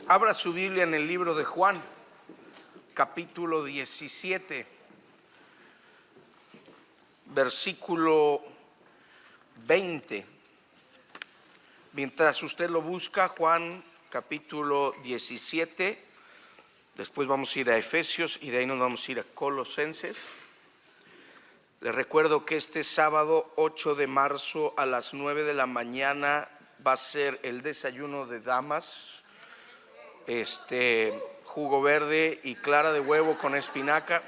Abra su Biblia en el libro de Juan, capítulo 17, versículo 20. Mientras usted lo busca, Juan capítulo 17, después vamos a ir a Efesios y de ahí nos vamos a ir a Colosenses. Les recuerdo que este sábado 8 de marzo a las 9 de la mañana va a ser el desayuno de damas. Jugo verde y clara de huevo con espinaca.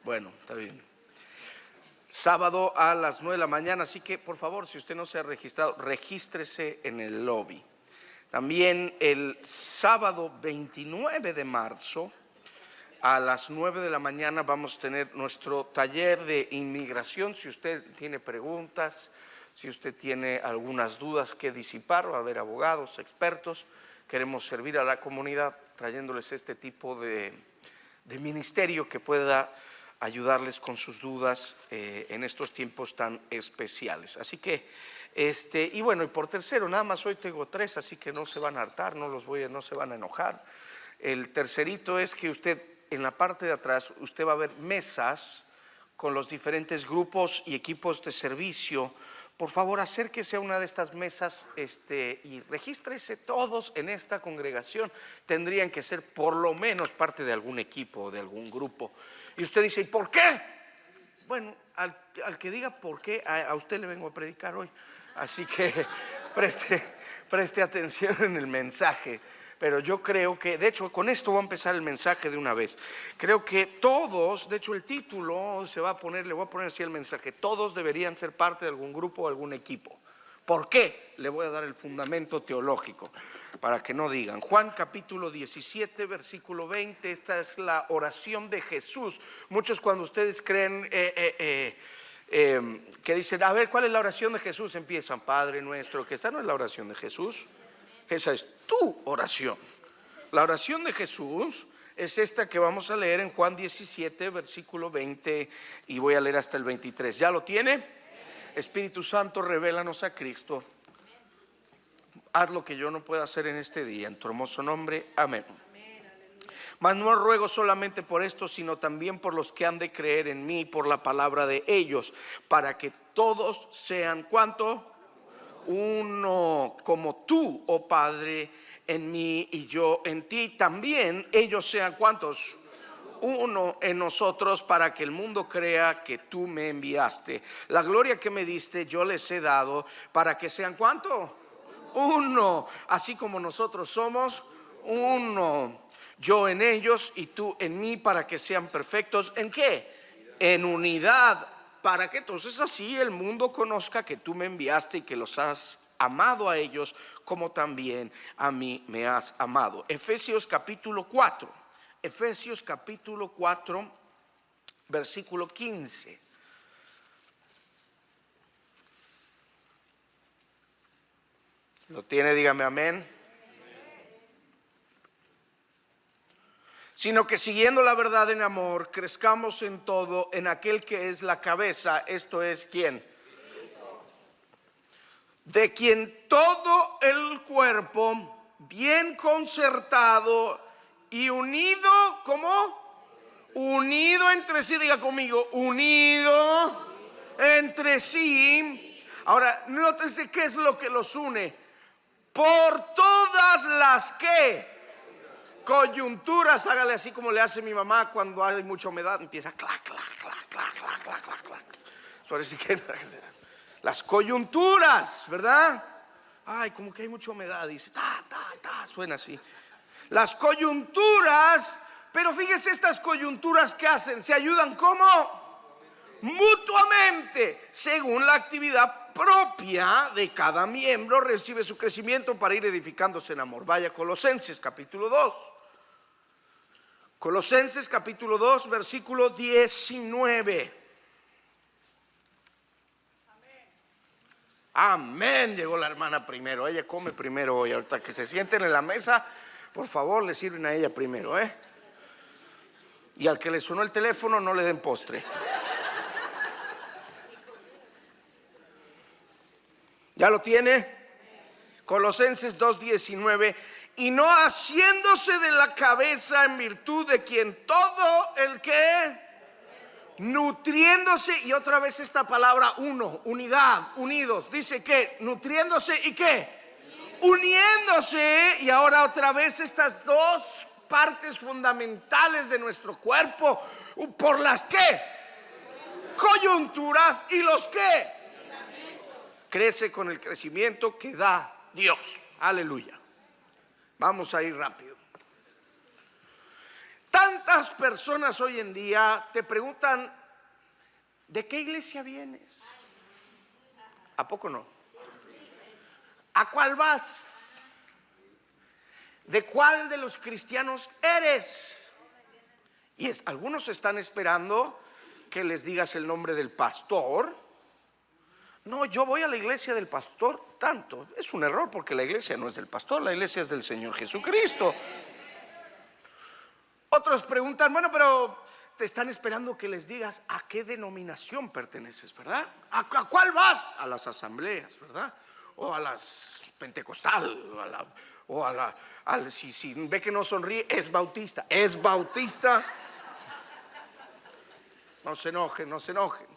Bueno, está bien. Sábado a las 9 de la mañana, así que por favor, si usted no se ha registrado, regístrese en el lobby. También el sábado 29 de marzo a las 9 de la mañana vamos a tener nuestro taller de inmigración. Si usted tiene preguntas, si usted tiene algunas dudas que disipar, va a haber abogados, expertos. Queremos servir a la comunidad trayéndoles este tipo de ministerio que pueda ayudarles con sus dudas en estos tiempos tan especiales. Así que, y bueno, y por tercero, nada más hoy tengo 3, así que no se van a hartar, no se van a enojar. El tercerito es que usted, en la parte de atrás, usted va a ver mesas con los diferentes grupos y equipos de servicio. Por favor, acérquese a una de estas mesas y regístrese todos en esta congregación. Tendrían que ser por lo menos parte de algún equipo o de algún grupo. Y usted dice, ¿y por qué? Bueno, al que diga por qué, a usted le vengo a predicar hoy. Así que preste atención en el mensaje. Pero yo creo que, de hecho, con esto voy a empezar el mensaje de una vez. Creo que todos, de hecho el título le voy a poner así el mensaje: todos deberían ser parte de algún grupo o algún equipo. ¿Por qué? Le voy a dar el fundamento teológico para que no digan. Juan capítulo 17, versículo 20, esta es la oración de Jesús. Muchos, cuando ustedes creen que dicen, a ver, ¿cuál es la oración de Jesús? Empiezan, Padre nuestro, que esta no es la oración de Jesús. Esa es tu oración. La oración de Jesús es esta que vamos a leer en Juan 17, versículo 20, y voy a leer hasta el 23. ¿Ya lo tiene? Espíritu Santo, revélanos a Cristo. Haz lo que yo no pueda hacer en este día. En tu hermoso nombre, amén. Mas no ruego solamente por esto, sino también por los que han de creer en mí por la palabra de ellos, para que todos sean, ¿cuánto? Uno, como tú, oh Padre, en mí y yo en ti, también ellos sean, ¿cuántos? Uno en nosotros, para que el mundo crea que tú me enviaste. La gloria que me diste yo les he dado, para que sean, ¿cuánto? Uno, así como nosotros somos uno. Yo en ellos y tú en mí, para que sean perfectos. ¿En qué? En unidad. Para que entonces así el mundo conozca que tú me enviaste y que los has amado a ellos como también a mí me has amado. Efesios capítulo 4. Efesios capítulo 4, versículo 15. ¿Lo tiene? Dígame amén. Sino que siguiendo la verdad en amor, crezcamos en todo en aquel que es la cabeza, esto es, ¿quién? Cristo. De quien todo el cuerpo, bien concertado y unido, ¿cómo? Unido entre sí, diga conmigo, unido entre sí. Ahora, nótese qué es lo que los une. Por todas las que coyunturas, hágale así como le hace mi mamá cuando hay mucha humedad, empieza clac, clac, clac, clac, clac, clac, clac, clac. Parece que las coyunturas, ¿verdad? Ay, como que hay mucha humedad, dice, suena así. Las coyunturas, pero fíjese estas coyunturas que hacen, se ayudan ¿cómo? Mutuamente, según la actividad propia de cada miembro, recibe su crecimiento para ir edificándose en amor. Vaya, Colosenses capítulo 2. Colosenses capítulo 2, versículo 19. Amén. Llegó la hermana primero. Ella come primero hoy. Ahorita que se sienten en la mesa, por favor, le sirven a ella primero, Y al que le sonó el teléfono, no le den postre. ¿Ya lo tiene? Colosenses 2:19, y no haciéndose de la cabeza, en virtud de quien todo el que nutriéndose, y otra vez esta palabra uno, unidad, unidos, dice que nutriéndose y qué, uniéndose, y ahora otra vez estas dos partes fundamentales de nuestro cuerpo, por las que coyunturas y los que crece con el crecimiento que da Dios. Aleluya. Vamos a ir rápido. Tantas personas hoy en día te preguntan: ¿de qué iglesia vienes? ¿A poco no? ¿A cuál vas? ¿De cuál de los cristianos eres? Y algunos están esperando que les digas el nombre del pastor. No, yo voy a la iglesia del pastor tanto. Es un error, porque la iglesia no es del pastor, la iglesia es del Señor Jesucristo. Otros preguntan: bueno, pero te están esperando que les digas a qué denominación perteneces, ¿verdad? ¿A cuál vas? A las asambleas, ¿verdad? O a las pentecostal, si ve que no sonríe, es bautista. Es bautista. No se enojen, no se enojen.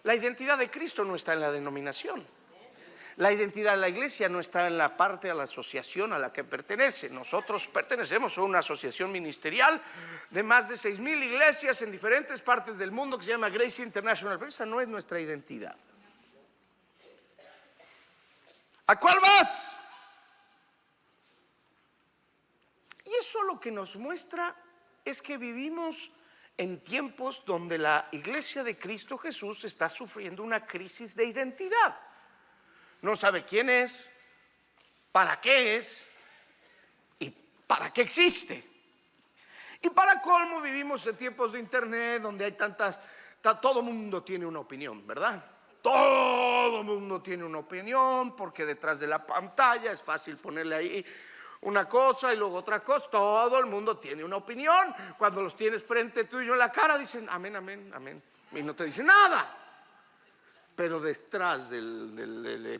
La identidad de Cristo no está en la denominación. La identidad de la iglesia no está en la parte de la asociación a la que pertenece. Nosotros pertenecemos a una asociación ministerial de más de 6,000 iglesias en diferentes partes del mundo que se llama Grace International, pero esa no es nuestra identidad. ¿A cuál vas? Y eso lo que nos muestra es que vivimos en tiempos donde la iglesia de Cristo Jesús está sufriendo una crisis de identidad. No sabe quién es, para qué es y para qué existe. Y para colmo vivimos en tiempos de internet donde hay todo el mundo tiene una opinión, ¿verdad? Todo el mundo tiene una opinión, porque detrás de la pantalla es fácil ponerle ahí una cosa y luego otra cosa. Todo el mundo tiene una opinión. Cuando los tienes frente tuyo en la cara dicen amén, amén, amén, y no te dicen nada. Pero detrás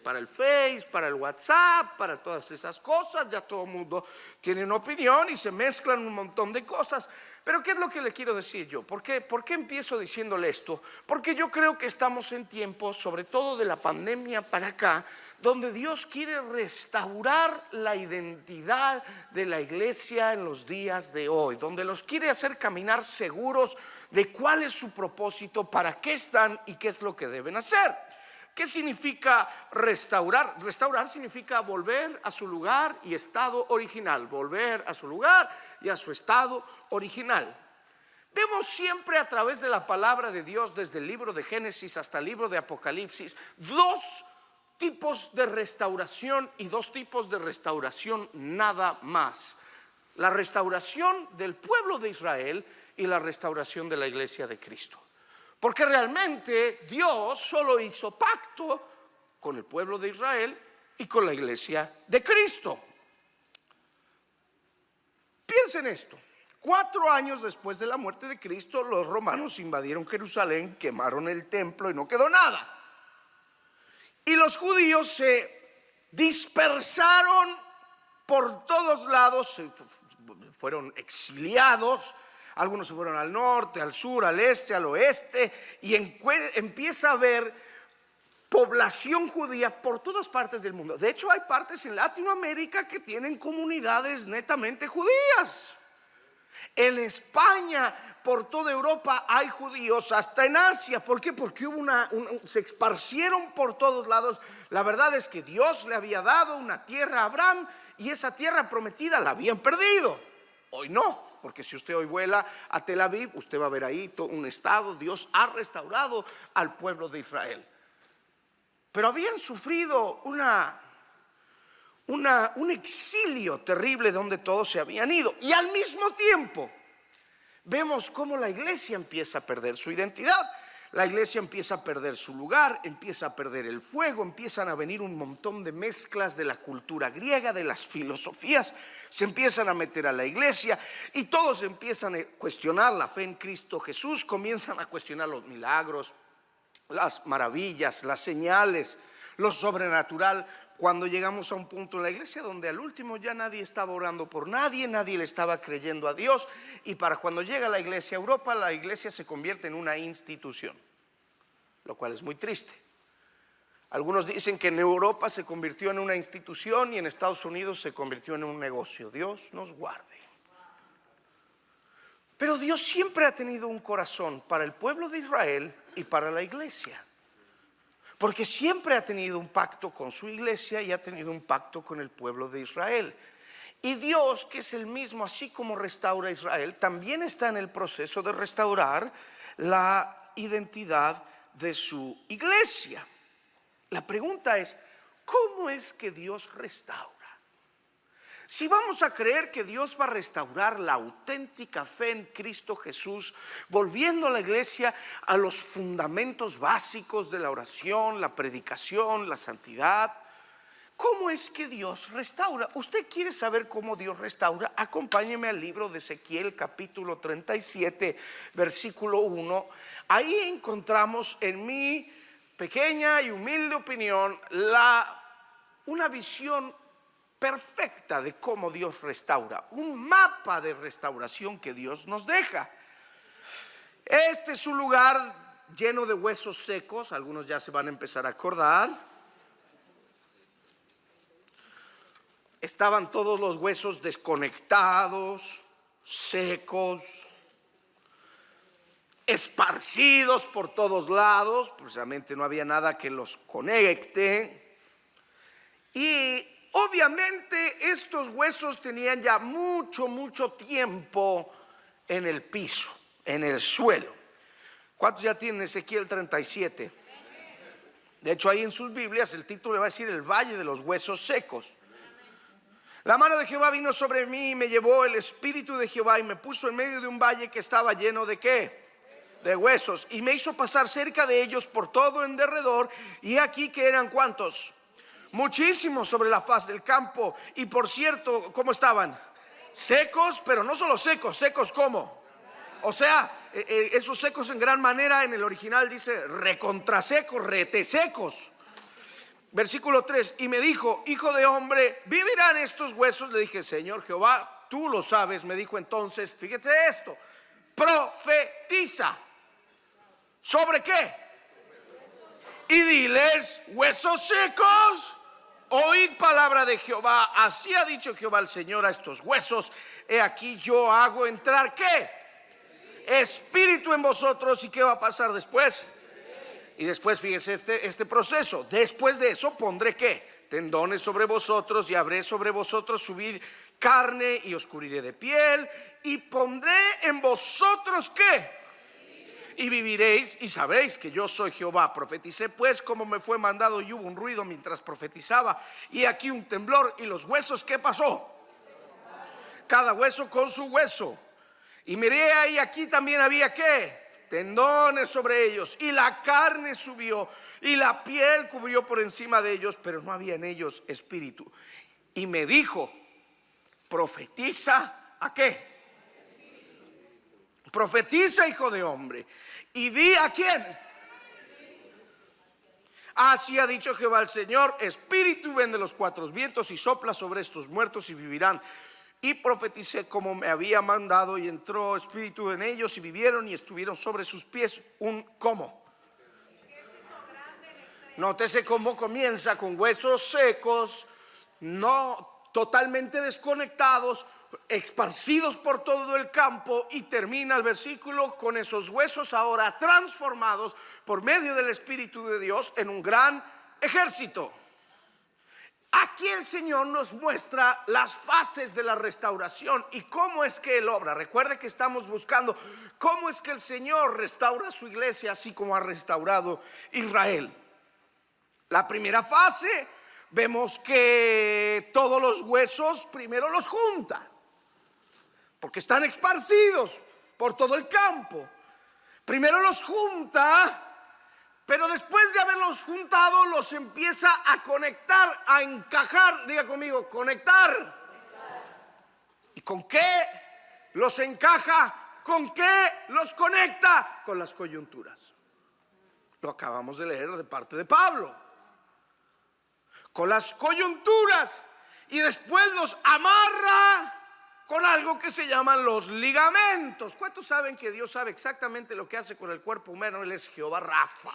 para el Face, para el WhatsApp, para todas esas cosas, ya todo el mundo tiene una opinión y se mezclan un montón de cosas. Pero ¿qué es lo que le quiero decir yo? ¿Por qué empiezo diciéndole esto? Porque yo creo que estamos en tiempos, sobre todo de la pandemia para acá, donde Dios quiere restaurar la identidad de la iglesia en los días de hoy, donde los quiere hacer caminar seguros de cuál es su propósito, para qué están y qué es lo que deben hacer. ¿Qué significa restaurar? Restaurar significa volver a su lugar y estado original, volver a su lugar y a su estado original. Vemos siempre a través de la palabra de Dios, desde el libro de Génesis hasta el libro de Apocalipsis, dos tipos de restauración y dos tipos de restauración nada más: la restauración del pueblo de Israel y la restauración de la iglesia de Cristo. Porque realmente Dios solo hizo pacto con el pueblo de Israel y con la iglesia de Cristo. Piensen esto: 4 años después de la muerte de Cristo, los romanos invadieron Jerusalén, quemaron el templo y no quedó nada. Y los judíos se dispersaron por todos lados, fueron exiliados. Algunos se fueron al norte, al sur, al este, al oeste, y empieza a haber población judía por todas partes del mundo. De hecho, hay partes en Latinoamérica que tienen comunidades netamente judías. En España, por toda Europa hay judíos, hasta en Asia. ¿Por qué? Porque se esparcieron por todos lados. La verdad es que Dios le había dado una tierra a Abraham, y esa tierra prometida la habían perdido. Hoy no, porque si usted hoy vuela a Tel Aviv, usted va a ver ahí todo un estado. Dios ha restaurado al pueblo de Israel. Pero habían sufrido un exilio terrible donde todos se habían ido. Y al mismo tiempo vemos cómo la iglesia empieza a perder su identidad. La iglesia empieza a perder su lugar, empieza a perder el fuego, empiezan a venir un montón de mezclas de la cultura griega, de las filosofías, se empiezan a meter a la iglesia y todos empiezan a cuestionar la fe en Cristo Jesús, comienzan a cuestionar los milagros, las maravillas, las señales, lo sobrenatural. cuando llegamos a un punto en la iglesia donde al último ya nadie estaba orando por nadie, nadie le estaba creyendo a Dios, y para cuando llega la iglesia a Europa, la iglesia se convierte en una institución, lo cual es muy triste. Algunos dicen que en Europa se convirtió en una institución y en Estados Unidos se convirtió en un negocio. Dios nos guarde. Pero Dios siempre ha tenido un corazón para el pueblo de Israel y para la iglesia, porque siempre ha tenido un pacto con su iglesia y ha tenido un pacto con el pueblo de Israel. Y Dios, que es el mismo, así como restaura a Israel, también está en el proceso de restaurar la identidad de su iglesia. La pregunta es, ¿cómo es que Dios restaura? Si vamos a creer que Dios va a restaurar la auténtica fe en Cristo Jesús, volviendo a la iglesia a los fundamentos básicos de la oración, la predicación, la santidad, ¿cómo es que Dios restaura? ¿Usted quiere saber cómo Dios restaura? Acompáñeme al libro de Ezequiel, capítulo 37, versículo 1. Ahí encontramos, en mi pequeña y humilde opinión, una visión perfecta de cómo Dios restaura, un mapa de restauración que Dios nos deja. Este es un lugar lleno de huesos secos, algunos ya se van a empezar a acordar. Estaban todos los huesos desconectados, secos, esparcidos por todos lados, precisamente no había nada que los conecte. Y obviamente estos huesos tenían ya mucho tiempo en el piso, en el suelo. ¿Cuántos ya tienen Ezequiel 37? De hecho, ahí en sus Biblias el título le va a decir el valle de los huesos secos. La mano de Jehová vino sobre mí y me llevó el espíritu de Jehová y me puso en medio de un valle que estaba lleno ¿de qué? De huesos, y me hizo pasar cerca de ellos por todo en derredor, y aquí que eran ¿cuántos? Muchísimos sobre la faz del campo. Y por cierto, ¿cómo estaban? Secos, pero no solo secos, secos ¿cómo? O sea, esos secos en gran manera, en el original dice recontrasecos, retesecos. Versículo 3, y me dijo, hijo de hombre, ¿vivirán estos huesos? Le dije, Señor Jehová, tú lo sabes. Me dijo entonces, fíjate esto, profetiza. ¿Sobre qué? Y diles, huesos secos, oíd palabra de Jehová. Así ha dicho Jehová el Señor a estos huesos, he aquí yo hago entrar ¿qué? Espíritu en vosotros. ¿Y qué va a pasar después? Y después fíjese este proceso. Después de eso pondré ¿qué? Tendones sobre vosotros, y habré sobre vosotros subir carne, y os cubriré de piel, y pondré en vosotros ¿qué? Y viviréis y sabréis que yo soy Jehová. Profeticé pues como me fue mandado, y hubo un ruido mientras profetizaba, y aquí un temblor, y los huesos ¿qué pasó? Cada hueso con su hueso. Y miré ahí, aquí también había ¿qué? Tendones sobre ellos, y la carne subió, y la piel cubrió por encima de ellos, pero no había en ellos espíritu. Y me dijo, profetiza ¿a qué? Profetiza, hijo de hombre, y di ¿a quién? Así ha dicho Jehová el Señor, espíritu ven de los cuatro vientos y sopla sobre estos muertos y vivirán. Y profeticé como me había mandado, y entró espíritu en ellos y vivieron y estuvieron sobre sus pies. Un ¿cómo? Nótese cómo comienza con huesos secos, no totalmente desconectados, esparcidos por todo el campo, y termina el versículo con esos huesos ahora transformados por medio del Espíritu de Dios en un gran ejército. Aquí el Señor nos muestra las fases de la restauración y cómo es que Él obra. Recuerde que estamos buscando cómo es que el Señor restaura su iglesia, así como ha restaurado Israel. La primera fase, vemos que todos los huesos primero los junta, porque están esparcidos por todo el campo. Primero los junta, pero después de haberlos juntado, los empieza a conectar, a encajar. Diga conmigo, conectar. ¿Y con qué los encaja? ¿Con qué los conecta? Con las coyunturas. Lo acabamos de leer de parte de Pablo. con las coyunturas y después los amarra con algo que se llaman los ligamentos. ¿Cuántos saben que Dios sabe exactamente lo que hace con el cuerpo humano? Él es Jehová Rafa.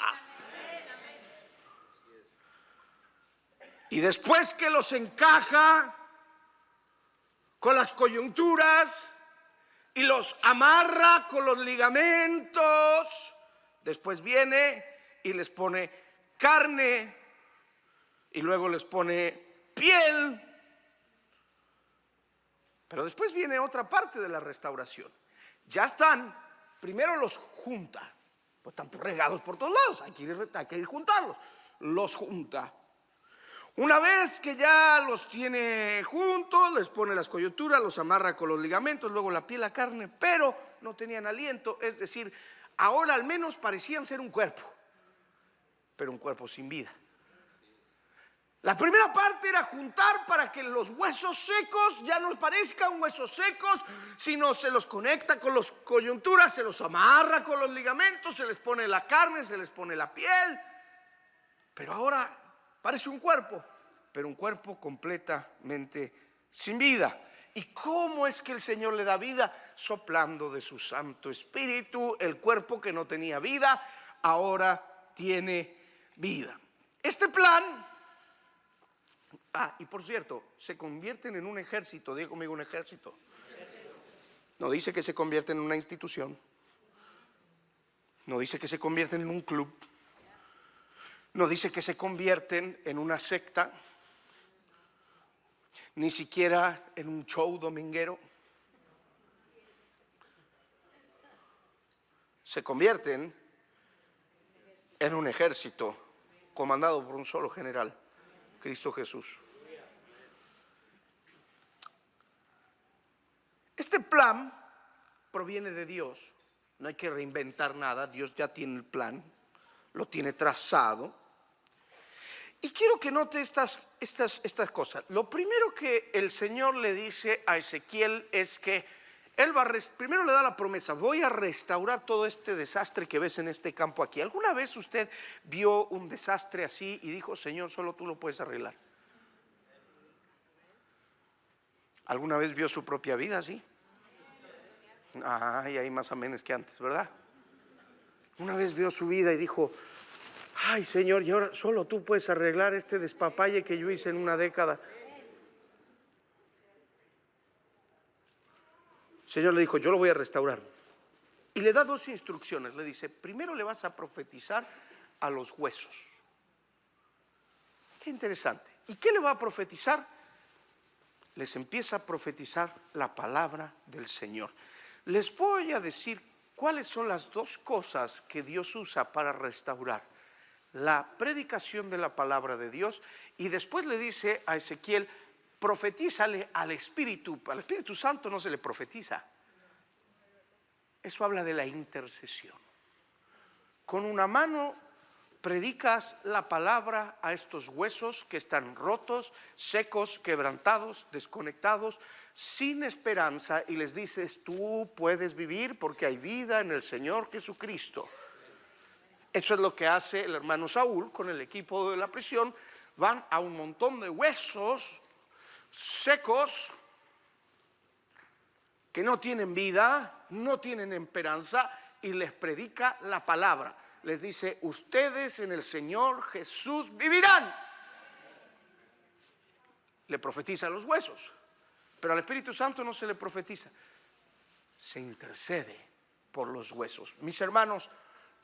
Y después que los encaja con las coyunturas y los amarra con los ligamentos, después viene y les pone carne y luego les pone piel. Pero después viene otra parte de la restauración. Ya están, primero los junta, pues están regados por todos lados, hay que ir juntarlos. Los junta. Una vez que ya los tiene juntos, les pone las coyunturas, los amarra con los ligamentos, luego la piel, la carne, pero no tenían aliento, es decir, ahora al menos parecían ser un cuerpo, pero un cuerpo sin vida. La primera parte era juntar para que los huesos secos ya no parezcan huesos secos, sino se los conecta con las coyunturas, se los amarra con los ligamentos, se les pone la carne, se les pone la piel. Pero ahora parece un cuerpo, pero un cuerpo completamente sin vida. ¿Y cómo es que el Señor le da vida? Soplando de su Santo Espíritu. El cuerpo que no tenía vida, ahora tiene vida. Este plan... y por cierto, se convierten en un ejército. Diga conmigo, un ejército. No dice que se convierten en una institución. No dice que se convierten en un club. No dice que se convierten en una secta. Ni siquiera en un show dominguero. Se convierten en un ejército comandado por un solo general, Cristo Jesús. Este plan proviene de Dios. No hay que reinventar nada. Dios ya tiene el plan, lo tiene trazado. Y quiero que note estas cosas. Lo primero que el Señor le dice a Ezequiel es que él primero le da la promesa: voy a restaurar todo este desastre que ves en este campo aquí. ¿Alguna vez usted vio un desastre así y dijo: Señor, solo tú lo puedes arreglar? ¿Alguna vez vio su propia vida así? Y hay más amenes que antes, ¿verdad? Una vez vio su vida y dijo: ay, Señor, y ahora solo tú puedes arreglar este despapalle que yo hice en una década. El Señor le dijo: yo lo voy a restaurar. Y le da dos instrucciones. Le dice: primero le vas a profetizar a los huesos. Qué interesante. ¿Y qué le va a profetizar? Les empieza a profetizar la palabra del Señor. Les voy a decir cuáles son las dos cosas que Dios usa para restaurar: la predicación de la palabra de Dios, y después le dice a Ezequiel: profetízale al Espíritu. Al Espíritu Santo no se le profetiza. Eso habla de la intercesión. Con una mano predicas la palabra a estos huesos que están rotos, secos, quebrantados, desconectados, sin esperanza, y les dices: tú puedes vivir porque hay vida en el Señor Jesucristo. Eso es lo que hace el hermano Saúl con el equipo de la prisión. Van a un montón de huesos secos que no tienen vida, no tienen esperanza, y les predica la palabra. Les dice: ustedes en el Señor Jesús vivirán. Le profetiza a los huesos, pero al Espíritu Santo no se le profetiza, se intercede por los huesos. Mis hermanos,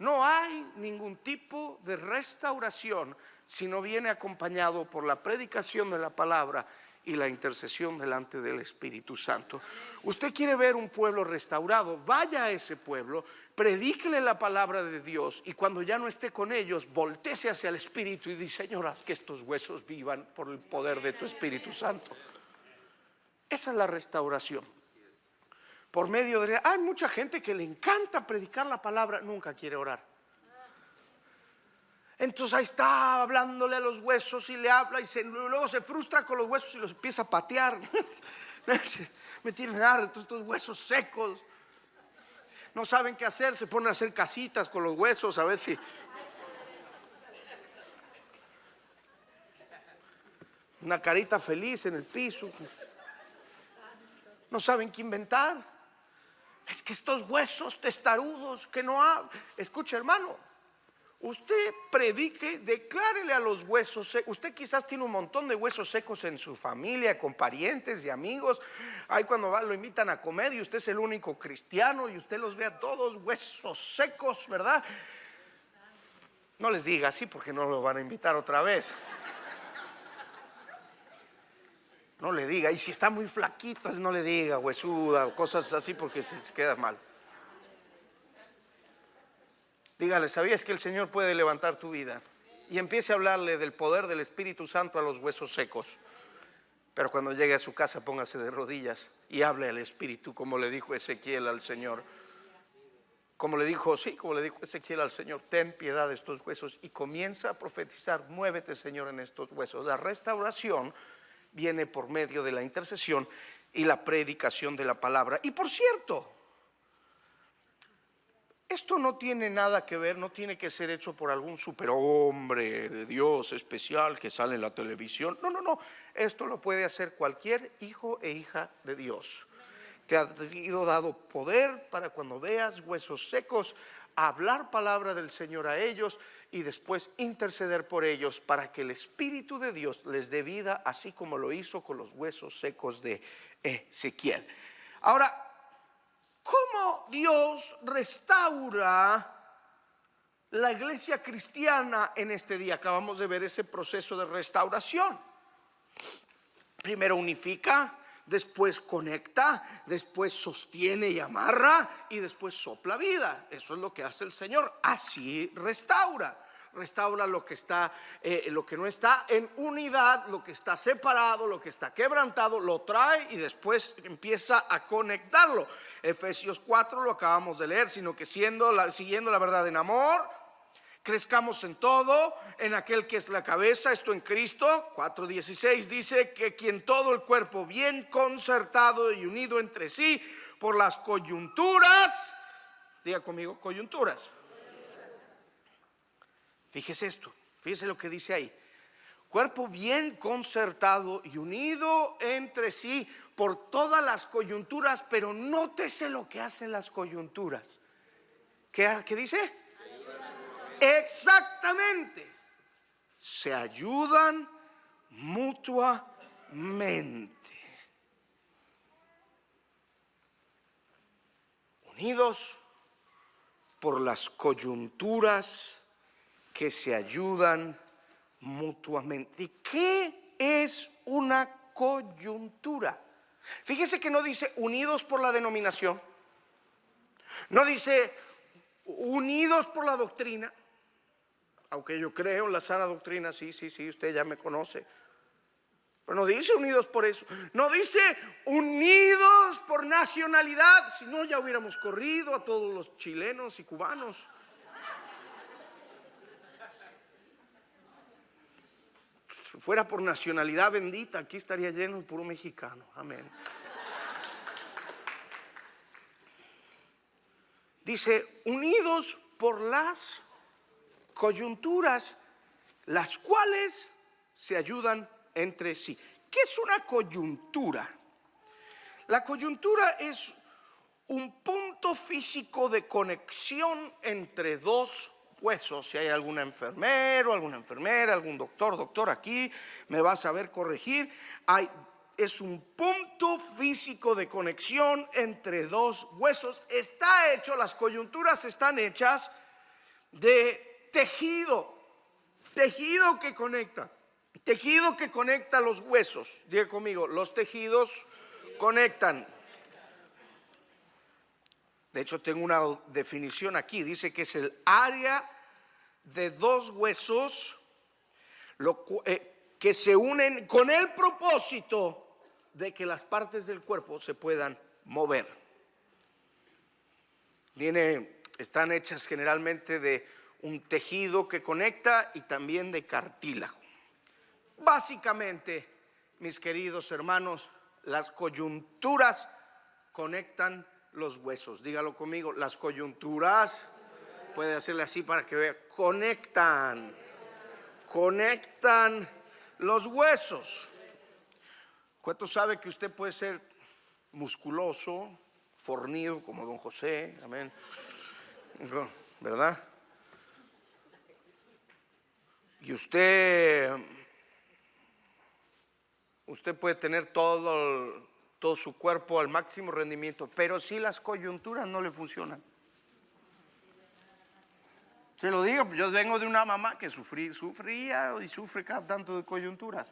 no hay ningún tipo de restauración si no viene acompañado por la predicación de la palabra y la intercesión delante del Espíritu Santo. Usted quiere ver un pueblo restaurado, vaya a ese pueblo, predíquele la palabra de Dios, y cuando ya no esté con ellos, voltéese hacia el Espíritu y dice: Señor, haz que estos huesos vivan por el poder de tu Espíritu Santo. Esa es la restauración. Por medio de... hay mucha gente que le encanta predicar la palabra, nunca quiere orar. Entonces ahí está hablándole a los huesos y le habla, y luego se frustra con los huesos y los empieza a patear. Me tienen hartos estos huesos secos. No saben qué hacer, se ponen a hacer casitas con los huesos a ver si... una carita feliz en el piso. No saben qué inventar. Es que estos huesos testarudos que no ha... Escucha, hermano, usted predique, declárele a los huesos secos. Usted quizás tiene un montón de huesos secos en su familia, con parientes y amigos. Ahí cuando va, lo invitan a comer y usted es el único cristiano y usted los ve a todos huesos secos, ¿verdad? No les diga así porque no lo van a invitar otra vez. No le diga, y si está muy flaquito, no le diga huesuda o cosas así porque se queda mal. Dígale, ¿sabías que el Señor puede levantar tu vida? Y empiece a hablarle del poder del Espíritu Santo a los huesos secos. Pero cuando llegue a su casa, póngase de rodillas y hable al Espíritu, como le dijo Ezequiel al Señor. Como le dijo Ezequiel al Señor: ten piedad de estos huesos, y comienza a profetizar: muévete, Señor, en estos huesos. La restauración viene por medio de la intercesión y la predicación de la palabra. Y por cierto, esto no tiene nada que ver, no tiene que ser hecho por algún superhombre de Dios especial que sale en la televisión. No. Esto lo puede hacer cualquier hijo e hija de Dios. Te ha sido dado poder para, cuando veas huesos secos, hablar palabra del Señor a ellos y después interceder por ellos para que el Espíritu de Dios les dé vida, así como lo hizo con los huesos secos de Ezequiel. Ahora, ¿cómo Dios restaura la iglesia cristiana en este día? Acabamos de ver ese proceso de restauración. Primero unifica, después conecta, después sostiene y amarra, y después sopla vida. Eso es lo que hace el Señor. Así restaura lo que está, lo que no está en unidad, lo que está separado, lo que está quebrantado, lo trae y después empieza a conectarlo. Efesios 4 lo acabamos de leer, sino que siguiendo la verdad en amor, crezcamos en todo, en aquel que es la cabeza, esto en Cristo. 4:16 dice que quien todo el cuerpo bien concertado y unido entre sí por las coyunturas, diga conmigo, coyunturas. Fíjese esto, fíjese lo que dice ahí: cuerpo bien concertado y unido entre sí por todas las coyunturas. Pero nótese lo que hacen las coyunturas. ¿Qué dice? Exactamente, se ayudan mutuamente, unidos por las coyunturas que se ayudan mutuamente. ¿Y qué es una coyuntura? Fíjese que no dice unidos por la denominación, no dice unidos por la doctrina, aunque yo creo en la sana doctrina, sí, usted ya me conoce. Pero no dice unidos por eso, no dice unidos por nacionalidad, si no ya hubiéramos corrido a todos los chilenos y cubanos. Si fuera por nacionalidad bendita, aquí estaría lleno de puro mexicano. Amén. Dice unidos por las coyunturas, las cuales se ayudan entre sí. ¿Qué es una coyuntura? La coyuntura es un punto físico de conexión entre dos huesos. Si hay algún enfermero, alguna enfermera, algún doctor aquí, me va a saber corregir. Es un punto físico de conexión entre dos huesos. Las coyunturas están hechas de tejido que conecta los huesos. Diga conmigo, los tejidos conectan. De hecho, tengo una definición aquí, dice que es el área de dos huesos que se unen con el propósito de que las partes del cuerpo se puedan mover. Están hechas generalmente de un tejido que conecta y también de cartílago. Básicamente, mis queridos hermanos, las coyunturas conectan los huesos. Dígalo conmigo, las coyunturas, puede hacerle así para que vea, conectan los huesos. ¿Cuánto sabe que usted puede ser musculoso, fornido como don José? Amén. ¿Verdad? Y usted puede tener todo su cuerpo al máximo rendimiento, pero si las coyunturas no le funcionan. Se lo digo, yo vengo de una mamá que sufría y sufre cada tanto de coyunturas.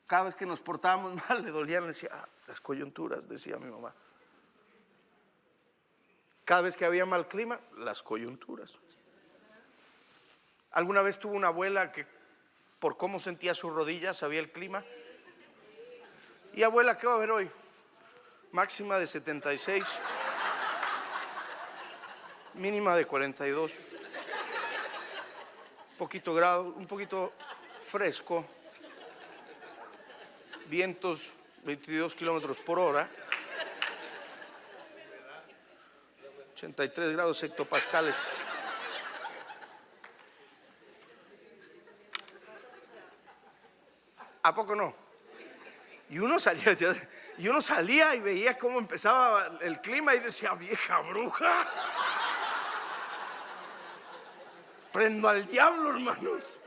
Cada vez que nos portábamos mal le dolían, le decía, las coyunturas, decía mi mamá. Cada vez que había mal clima, las coyunturas. ¿Alguna vez tuvo una abuela que por cómo sentía sus rodillas sabía el clima? ¿Y abuela qué va a haber hoy? Máxima de 76, mínima de 42, poquito grado, un poquito fresco, vientos 22 kilómetros por hora, 83 grados hectopascales. ¿A poco no? Y uno salía y veía cómo empezaba el clima y decía, vieja bruja, prendo al diablo, hermanos.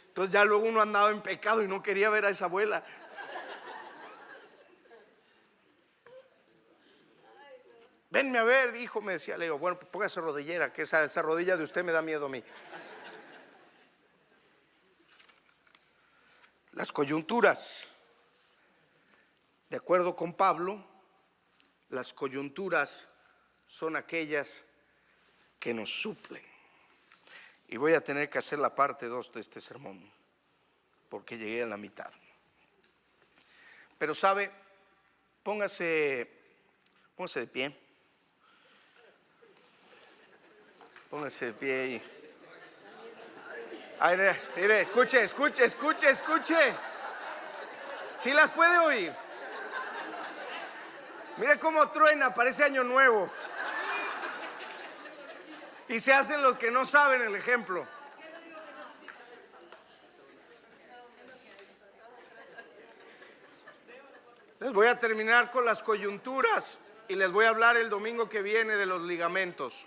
Entonces ya luego uno andaba en pecado y no quería ver a esa abuela. Venme a ver, hijo, me decía. Le digo, bueno, pues póngase rodillera, que esa rodilla de usted me da miedo a mí. Las coyunturas, de acuerdo con Pablo, las coyunturas son aquellas que nos suplen. Y voy a tener que hacer la parte 2 de este sermón, porque llegué a la mitad. Pero sabe, póngase de pie. Póngase de pie y... Ay, mire, escuche. ¿Sí las puede oír? Mire cómo truena, parece año nuevo. Y se hacen los que no saben el ejemplo. Les voy a terminar con las coyunturas y les voy a hablar el domingo que viene de los ligamentos.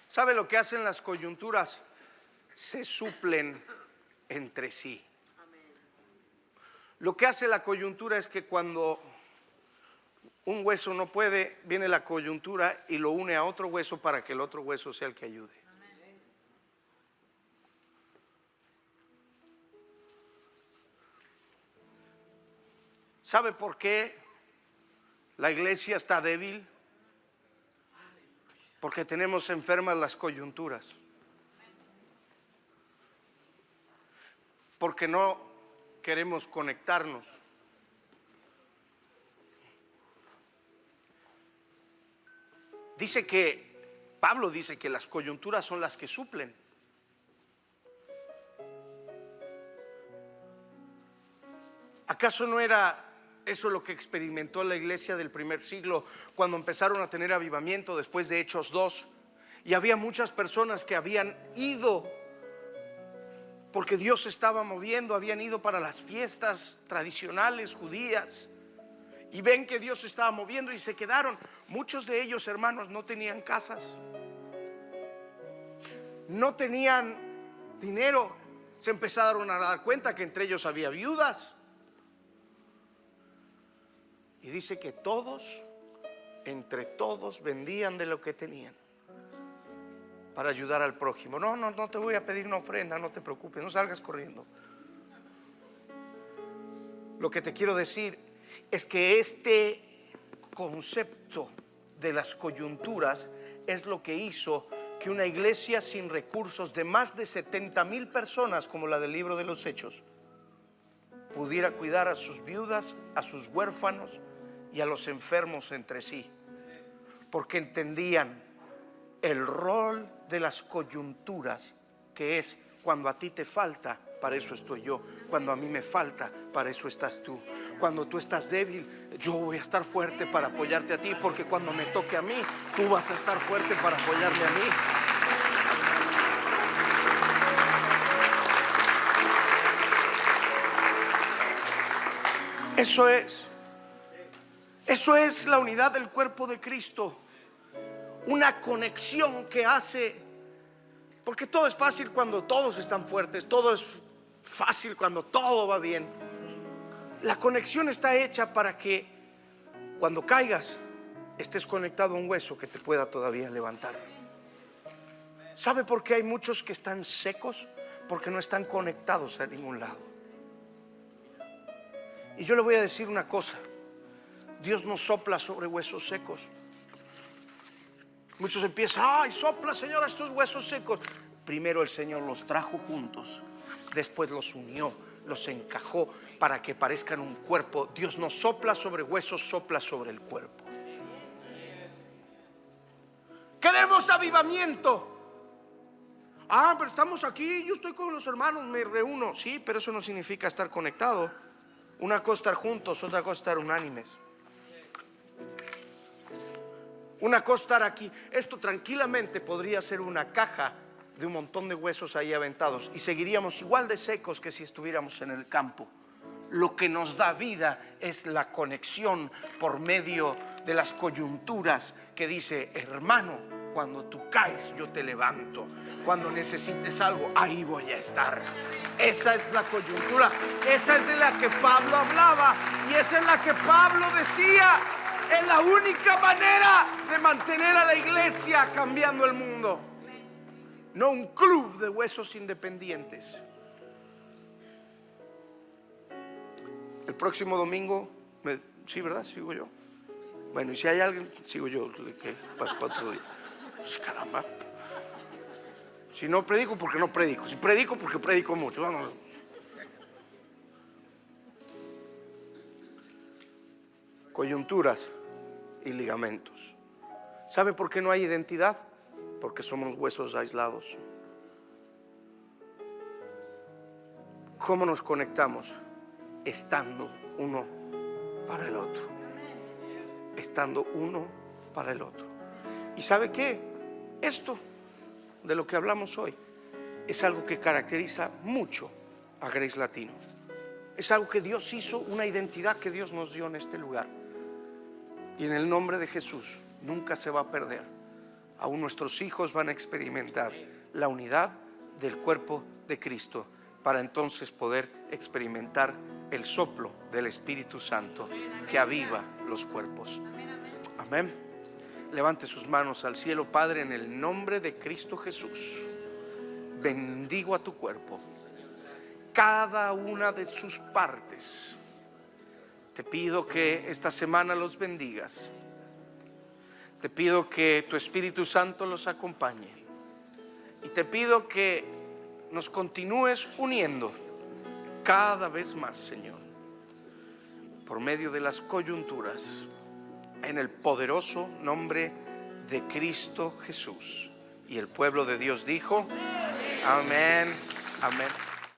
¿Sabe lo que hacen las coyunturas? Se suplen entre sí. Lo que hace la coyuntura es que cuando un hueso no puede, viene la coyuntura y lo une a otro hueso para que el otro hueso sea el que ayude. ¿Sabe por qué la iglesia está débil? Porque tenemos enfermas las coyunturas. Porque no queremos conectarnos. Pablo dice que las coyunturas son las que suplen. ¿Acaso no era eso lo que experimentó la iglesia del primer siglo cuando empezaron a tener avivamiento después de Hechos 2? Y había muchas personas que habían ido porque Dios se estaba moviendo, habían ido para las fiestas tradicionales judías y ven que Dios se estaba moviendo y se quedaron. Muchos de ellos, hermanos, no tenían casas, no tenían dinero. Se empezaron a dar cuenta que entre ellos había viudas. Y dice que entre todos vendían de lo que tenían para ayudar al prójimo. No te voy a pedir una ofrenda, no te preocupes, no salgas corriendo. Lo que te quiero decir es que este concepto de las coyunturas es lo que hizo que una iglesia sin recursos de más de 70,000 personas, como la del libro de los Hechos, pudiera cuidar a sus viudas, a sus huérfanos y a los enfermos entre sí, porque entendían el rol de las coyunturas, que es cuando a ti te falta, para eso estoy yo. Cuando a mí me falta, para eso estás tú. Cuando tú estás débil, yo voy a estar fuerte para apoyarte a ti, porque cuando me toque a mí, tú vas a estar fuerte para apoyarme a mí. Eso es la unidad del cuerpo de Cristo. Una conexión que hace, porque todo es fácil cuando todos están fuertes, todo es fácil cuando todo va bien. La conexión está hecha para que cuando caigas estés conectado a un hueso que te pueda todavía levantar. ¿Sabe por qué hay muchos que están secos? Porque no están conectados a ningún lado. Y yo le voy a decir una cosa: Dios no sopla sobre huesos secos. Muchos empiezan: ay, sopla, Señor, a estos huesos secos. Primero el Señor los trajo juntos, después los unió, los encajó para que parezcan un cuerpo. Dios no sopla sobre huesos, sopla sobre el cuerpo. Queremos avivamiento. Ah, pero estamos aquí, yo estoy con los hermanos, me reúno. Sí, pero eso no significa estar conectado. Una cosa estar juntos, otra cosa estar unánimes. Una cosa estar aquí. Esto tranquilamente podría ser una caja de un montón de huesos ahí aventados y seguiríamos igual de secos que si estuviéramos en el campo. Lo que nos da vida es la conexión por medio de las coyunturas que dice: hermano, cuando tú caes yo te levanto, cuando necesites algo ahí voy a estar. Esa es la coyuntura, esa es de la que Pablo hablaba y esa es la que Pablo decía: es la única manera de mantener a la iglesia cambiando el mundo, no un club de huesos independientes. El próximo domingo, sí, ¿verdad? Sigo yo. Bueno, y si hay alguien, sigo yo, que pasa para otro día. Pues caramba. Si no predico, porque no predico. Si predico, porque predico mucho. Vamos. Coyunturas y ligamentos. ¿Sabe por qué no hay identidad? Porque somos huesos aislados. ¿Cómo nos conectamos? Estando uno para el otro. Estando uno para el otro. ¿Y sabe qué? Esto de lo que hablamos hoy es algo que caracteriza mucho a Grace Latino. Es algo que Dios hizo, una identidad que Dios nos dio en este lugar. Y en el nombre de Jesús nunca se va a perder. Aún nuestros hijos van a experimentar la unidad del cuerpo de Cristo, para entonces poder experimentar el soplo del Espíritu Santo que aviva los cuerpos. Amén. Levante sus manos al cielo. Padre, en el nombre de Cristo Jesús, bendigo a tu cuerpo, cada una de sus partes. Te pido que esta semana los bendigas. Te pido que tu Espíritu Santo los acompañe. Y te pido que nos continúes uniendo cada vez más, Señor, por medio de las coyunturas, en el poderoso nombre de Cristo Jesús. Y el pueblo de Dios dijo: amén, amén.